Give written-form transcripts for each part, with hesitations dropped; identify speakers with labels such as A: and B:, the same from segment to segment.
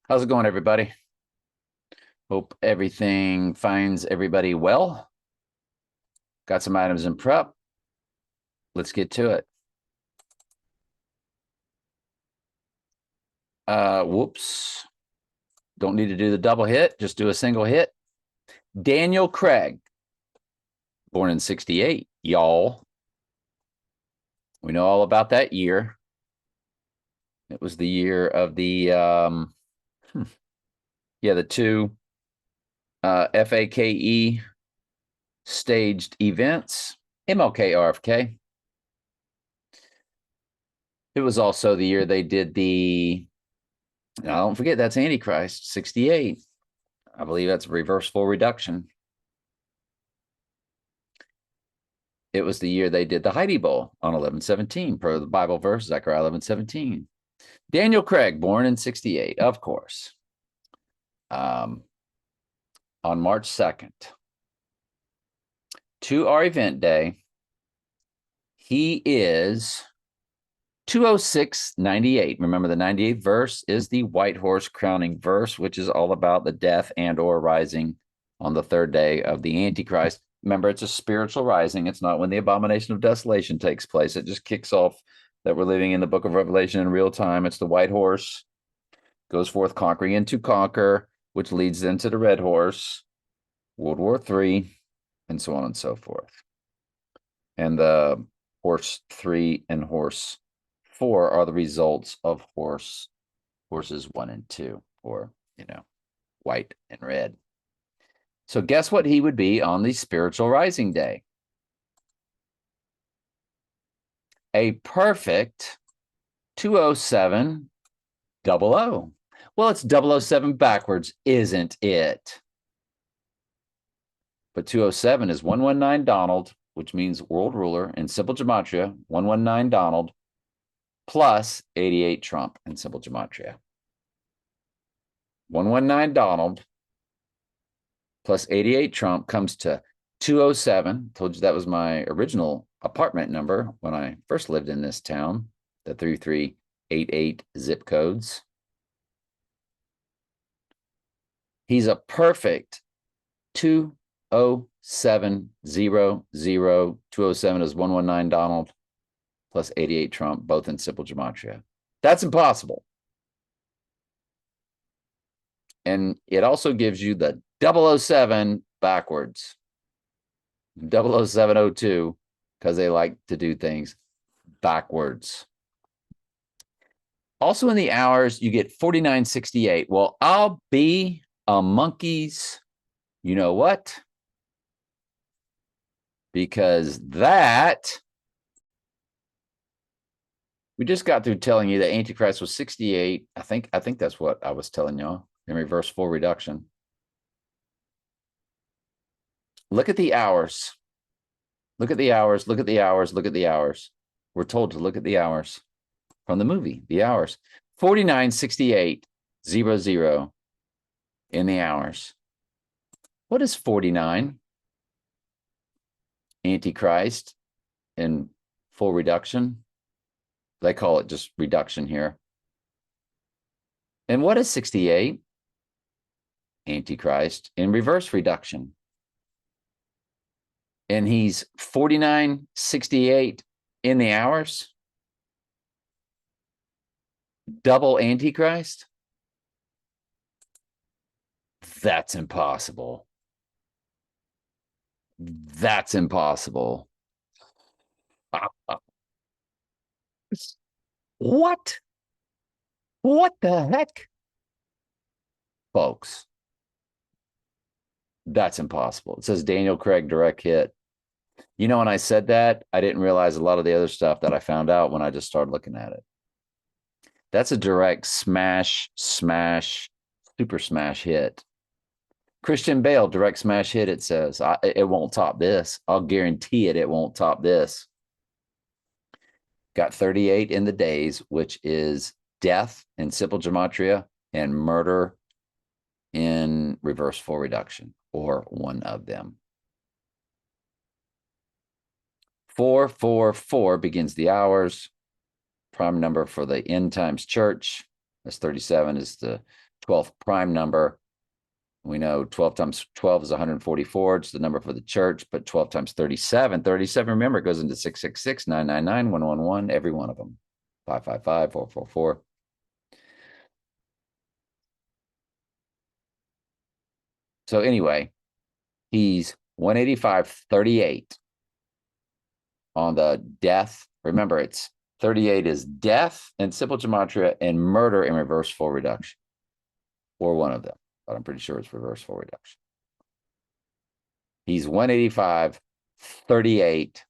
A: How's it going, everybody? Hope everything finds everybody well. Got some items in prep. Let's get to it. Whoops. Don't need to do the double hit, just do a single hit. Daniel Craig, born in 68, y'all. We know all about that year. It was the year of the the two FAKE staged events, MLK RFK. It was also the year they did now don't forget that's Antichrist, 68. I believe that's reverse full reduction. It was the year they did the Heidi Bowl on 11/17, per the Bible verse, Zechariah 11/17. Daniel Craig, born in 68, of course. On March 2nd, to our event day, he is 206.98. Remember, the 98th verse is the white horse crowning verse, which is all about the death and or rising on the third day of the Antichrist. Remember, it's a spiritual rising. It's not when the abomination of desolation takes place. It just kicks off that we're living in the book of Revelation in real time. It's the white horse goes forth conquering and to conquer, which leads them to the red horse, World War III, and so on and so forth. And the horse 3 and horse 4 are the results of horses 1 and 2, or, white and red. So guess what he would be on the spiritual rising day? A perfect 207 00. Well, it's 007 backwards, isn't it? But 207 is 119 Donald, which means world ruler in simple gematria, 119 Donald, plus 88 Trump in simple gematria. 119 Donald plus 88 Trump comes to 207. Told you that was my original apartment number when I first lived in this town, the 3388 zip codes. He's a perfect 207 0 0. 207 is 119 Donald plus 88 Trump, both in simple gematria. That's impossible. And it also gives you the 007 backwards, 00702, because they like to do things backwards. Also in the hours, you get 4968. Well, I'll be a monkey's, you know what? Because we just got through telling you that Antichrist was 68. I think that's what I was telling y'all in reverse full reduction. Look at the hours. Look at the hours. Look at the hours. Look at the hours. We're told to look at the hours from the movie, the hours. 4968 00 in the hours. What is 49? Antichrist in full reduction. They call it just reduction here. And what is 68? Antichrist in reverse reduction. And he's 4968 in the hours. Double Antichrist. That's impossible. That's impossible. What? What the heck? Folks, that's impossible. It says Daniel Craig direct hit. When I said that, I didn't realize a lot of the other stuff that I found out when I just started looking at it. That's a direct smash, super smash hit. Christian Bale, direct smash hit, it says. It won't top this. I'll guarantee it won't top this. Got 38 in the days, which is death in simple gematria and murder in reverse full reduction, or one of them. 444 begins the hours. Prime number for the end times church. That's 37 is the 12th prime number. We know 12 times 12 is 144. It's the number for the church, but 12 times 37. 37, remember, goes into 666, 999, 111, every one of them. 555, 444. So anyway, he's 185.38 on the death. Remember, it's 38 is death in simple gematria and murder in reverse full reduction, or one of them, but I'm pretty sure it's reverse full reduction. He's 185.38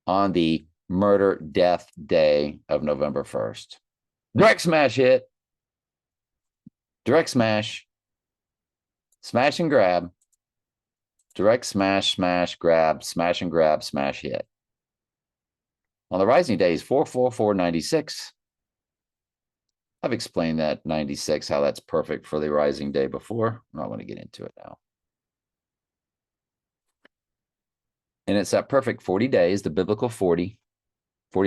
A: on the murder death day of November 1st. Direct smash hit. Direct smash. Smash and grab. Direct smash, smash, grab, smash and grab, smash hit. On the rising day is 444.96. I've explained that 96, how that's perfect for the rising day before. I'm not going to get into it now. And it's that perfect 40 days, the biblical 40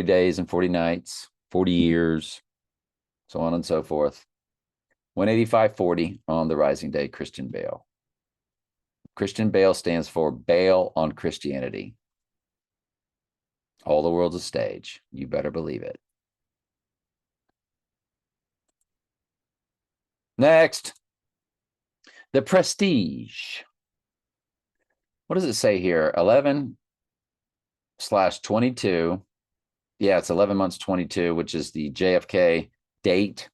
A: days and 40 nights, 40 years, so on and so forth. 185.40 on the rising day, Christian Bale. Christian Bale stands for Bail on Christianity. All the world's a stage. You better believe it. Next, the Prestige. What does it say here? 11/22. Yeah, it's 11 months 22, which is the JFK date.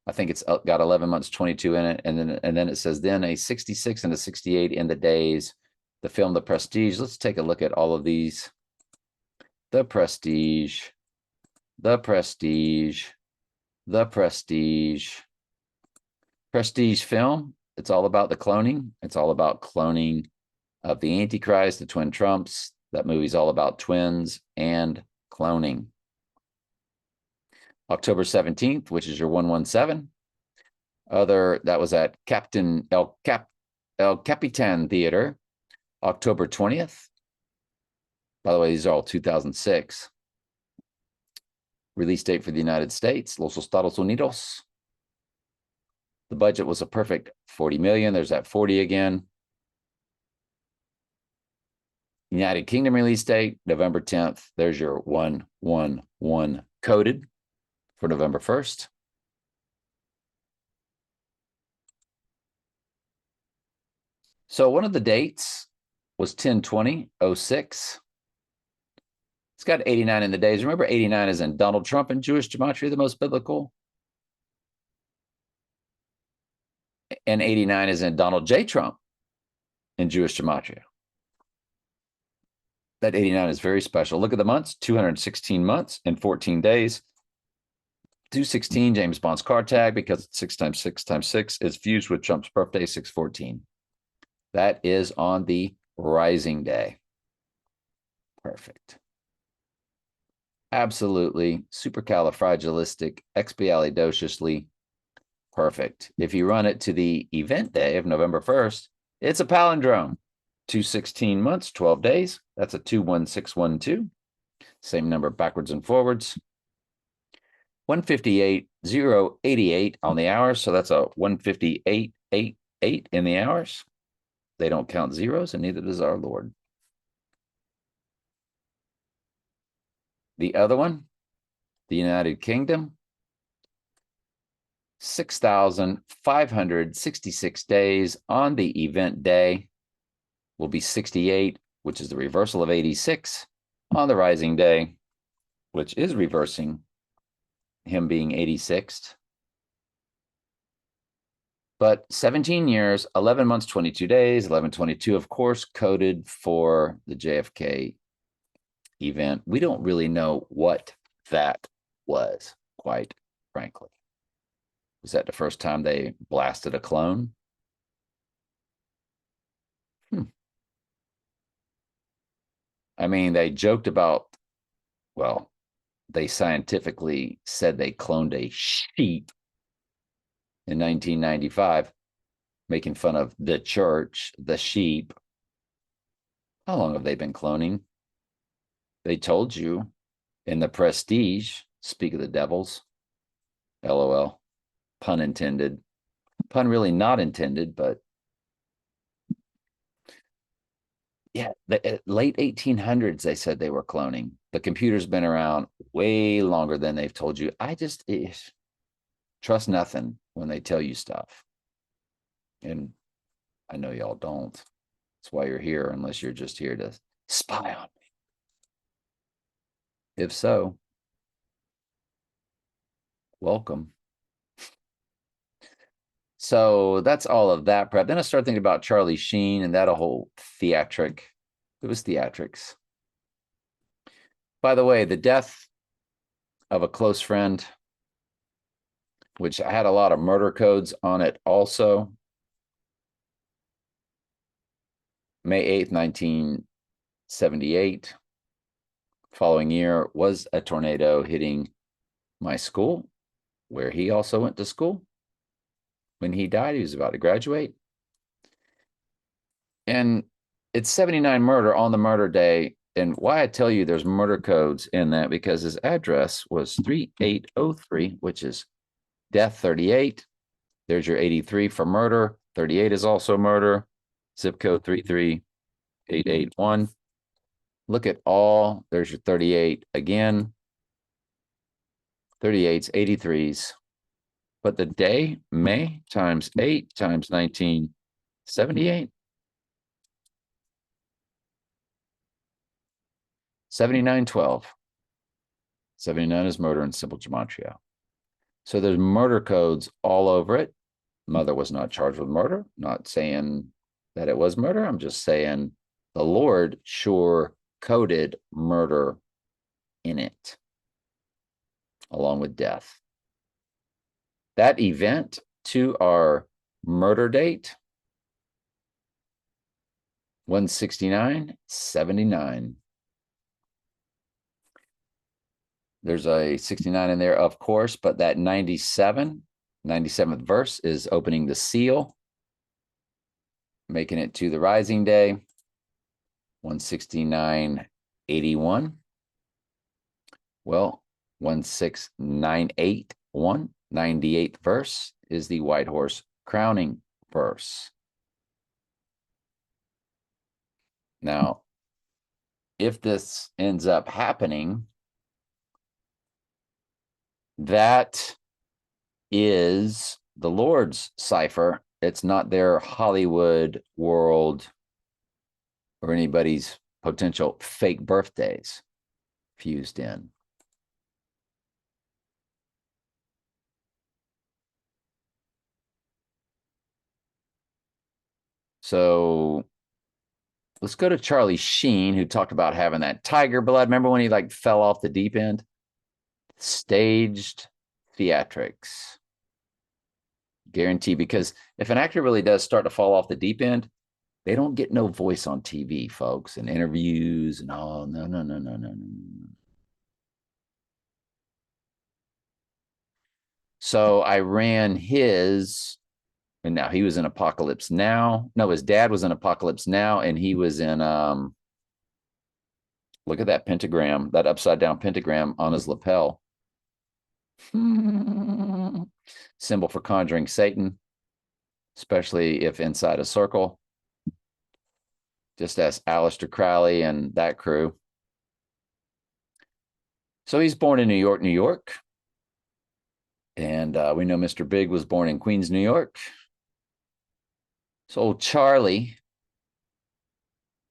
A: I think it's got 11 months 22 in it, and then it says then a 66 and a 68 in the days. The film The Prestige. Let's take a look at all of these. The Prestige, The Prestige, The Prestige. Prestige film. It's all about the cloning. It's all about cloning of the Antichrist, the twin Trumps. That movie's all about twins and cloning. October 17th, which is your 117. That was at Captain El Capitan Theater. October 20th. By the way, these are all 2006. Release date for the United States, Los Estados Unidos. The budget was a perfect 40 million. There's that 40 again. United Kingdom release date, November 10th. There's your 111 coded for November 1st. So one of the dates was 10/20/06. It's got 89 in the days. Remember, 89 is in Donald Trump and Jewish gematria, the most biblical. And 89 is in Donald J. Trump in Jewish gematria. That 89 is very special. Look at the months, 216 months and 14 days. 216, James Bond's car tag, because it's 6 times 6 times 6 is fused with Trump's birthday, 614. That is on the rising day. Perfect. Absolutely supercalifragilisticexpialidociously perfect. If you run it to the event day of November 1st, it's a palindrome. 216 months, 12 days. That's a 21612. Same number backwards and forwards. 158.088 on the hours. So that's a 158.88 in the hours. They don't count zeros, and neither does our Lord. The other one, the United Kingdom, 6,566 days on the event day will be 68, which is the reversal of 86 on the rising day, which is reversing him being 86th. But 17 years, 11 months, 22 days, 11/22, of course, coded for the JFK event. We don't really know what that was, quite frankly. Was that the first time they blasted a clone? I mean, they joked about, well, they scientifically said they cloned a sheep in 1995, making fun of the church, the sheep. How long have they been cloning? They told you in the Prestige, speak of the devils, LOL, pun intended. Pun really not intended, but yeah, the late 1800s, they said they were cloning. The computer's been around way longer than they've told you. I just trust nothing when they tell you stuff. And I know y'all don't. That's why you're here, unless you're just here to spy on me. If so, welcome. So that's all of that prep. Then I started thinking about Charlie Sheen and that whole theatric. It was theatrics. By the way, the death of a close friend, which had a lot of murder codes on it also. May 8th, 1978. Following year was a tornado hitting my school, where he also went to school. When he died, he was about to graduate. And it's 79 murder on the murder day. And why I tell you there's murder codes in that, because his address was 3803, which is death 38. There's your 83 for murder. 38 is also murder. Zip code 33881. Look at all. There's your 38 again. 38s, 83s. But the day, May times 8 times 1978. 7912. 79 is murder in simple gematria. So there's murder codes all over it. Mother was not charged with murder. Not saying that it was murder. I'm just saying the Lord sure coded murder in it, along with death. That event to our murder date, 169:79. There's a 69 in there, of course, but that 97th verse is opening the seal, making it to the rising day, 169:81. Well, 16981, 98th verse is the white horse crowning verse. Now, if this ends up happening, that is the Lord's cipher. It's not their Hollywood world or anybody's potential fake birthdays fused in. So let's go to Charlie Sheen, who talked about having that tiger blood. Remember when he like fell off the deep end? Staged theatrics. Guarantee, because if an actor really does start to fall off the deep end, they don't get no voice on TV, folks, and interviews and all. No, no, no, no, no, no. So I ran his, and now he was in Apocalypse Now. No, his dad was in Apocalypse Now, and he was in look at that pentagram, that upside down pentagram on his lapel. Symbol for conjuring Satan, especially if inside a circle. Just as Aleister Crowley and that crew. So he's born in New York, New York. And we know Mr. Big was born in Queens, New York. So old Charlie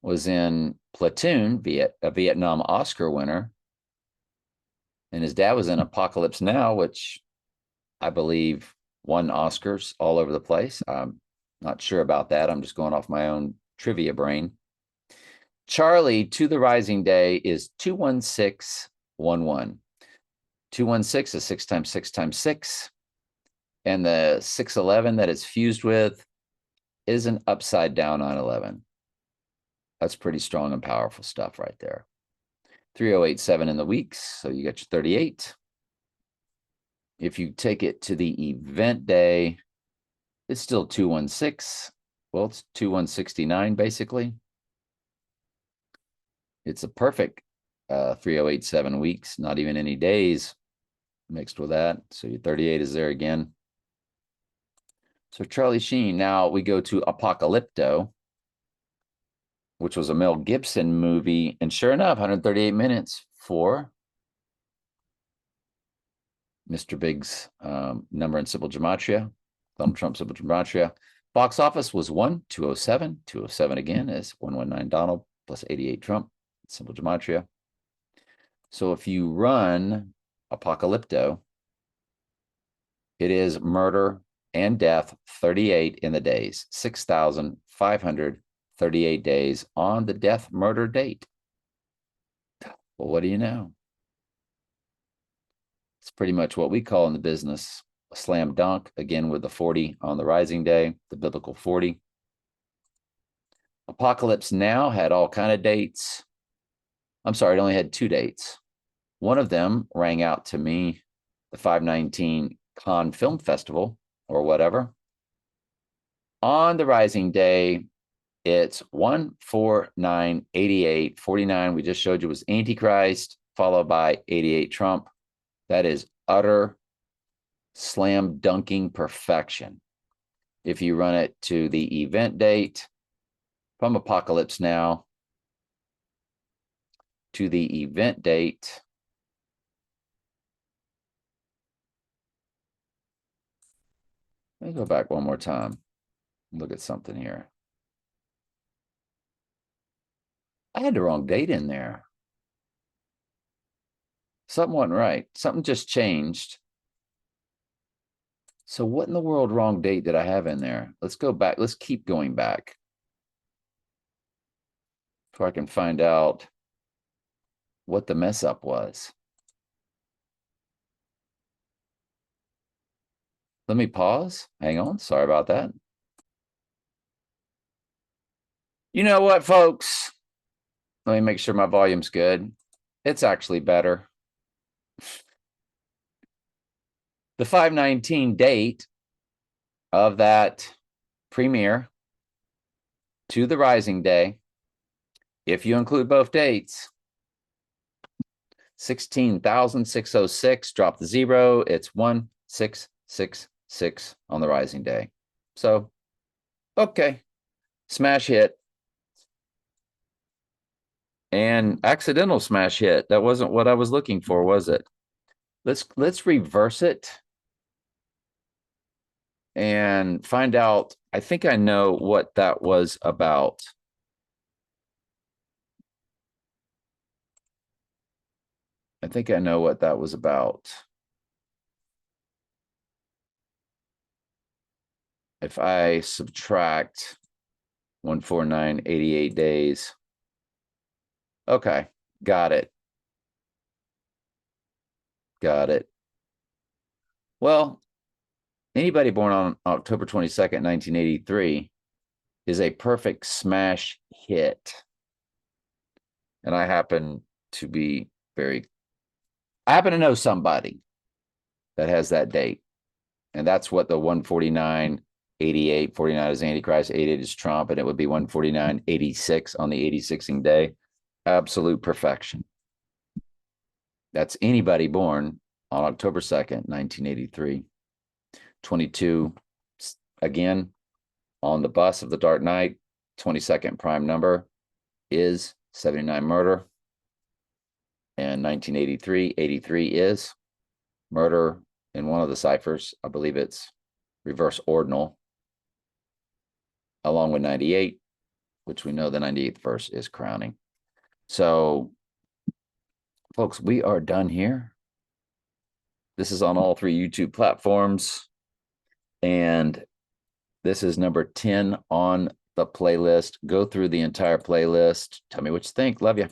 A: was in Platoon, a Vietnam Oscar winner. And his dad was in Apocalypse Now, which I believe won Oscars all over the place. I'm not sure about that. I'm just going off my own trivia brain. Charlie to the rising day is 21611. 216 is 6 times 6 times 6. And the 611 that it's fused with is an upside down 911. That's pretty strong and powerful stuff right there. 3087 in the weeks, so you got your 38. If you take it to the event day, it's still 216. Well, it's 2169 basically. It's a perfect 3087 weeks, not even any days mixed with that. So your 38 is there again. So Charlie Sheen. Now we go to Apocalypto, which was a Mel Gibson movie. And sure enough, 138 minutes for Mr. Big's number in simple gematria, Donald Trump simple gematria. Box office was 1,207. 207 again is 119 Donald plus 88 Trump, simple gematria. So if you run Apocalypto, it is murder and death 38 in the days, 6,538 days on the death murder date. Well, what do you know? It's pretty much what we call in the business a slam dunk, again with the 40 on the rising day, the biblical 40. Apocalypse Now had all kind of dates. I'm sorry, it only had 2 dates. One of them rang out to me, the 519 Cannes Film Festival or whatever. On the rising day, it's 14988 49. We just showed you was Antichrist, followed by 88 Trump. That is utter slam dunking perfection. If you run it to the event date from Apocalypse Now to the event date, let me go back one more time. Look at something here. I had the wrong date in there. Something wasn't right. Something just changed. So what in the world wrong date did I have in there? Let's go back. Let's keep going back so I can find out what the mess up was. Let me pause. Hang on. Sorry about that. You know what, folks? Let me make sure my volume's good. It's actually better. The 519 date of that premiere to the rising day, if you include both dates, 16,606, drop the 0. It's 1666 on the rising day. So, okay, smash hit. And accidental smash hit. That wasn't what I was looking for, was it? Let's reverse it and find out. I think I know what that was about. I think I know what that was about. If I subtract 14988 days. Okay, got it. Got it. Well, anybody born on October 22nd, 1983 is a perfect smash hit. And I happen to know somebody that has that date. And that's what the 149, 88, 49 is Antichrist, 88 is Trump, and it would be 149, 86 on the 86ing day. Absolute perfection. That's anybody born on October 2nd, 1983. 22, again, on the bus of the Dark Knight, 22nd prime number is 79 murder. And 1983, 83 is murder in one of the ciphers. I believe it's reverse ordinal, along with 98, which we know the 98th verse is crowning. So, folks, we are done here. This is on all 3 YouTube platforms. And this is number 10 on the playlist. Go through the entire playlist. Tell me what you think. Love you.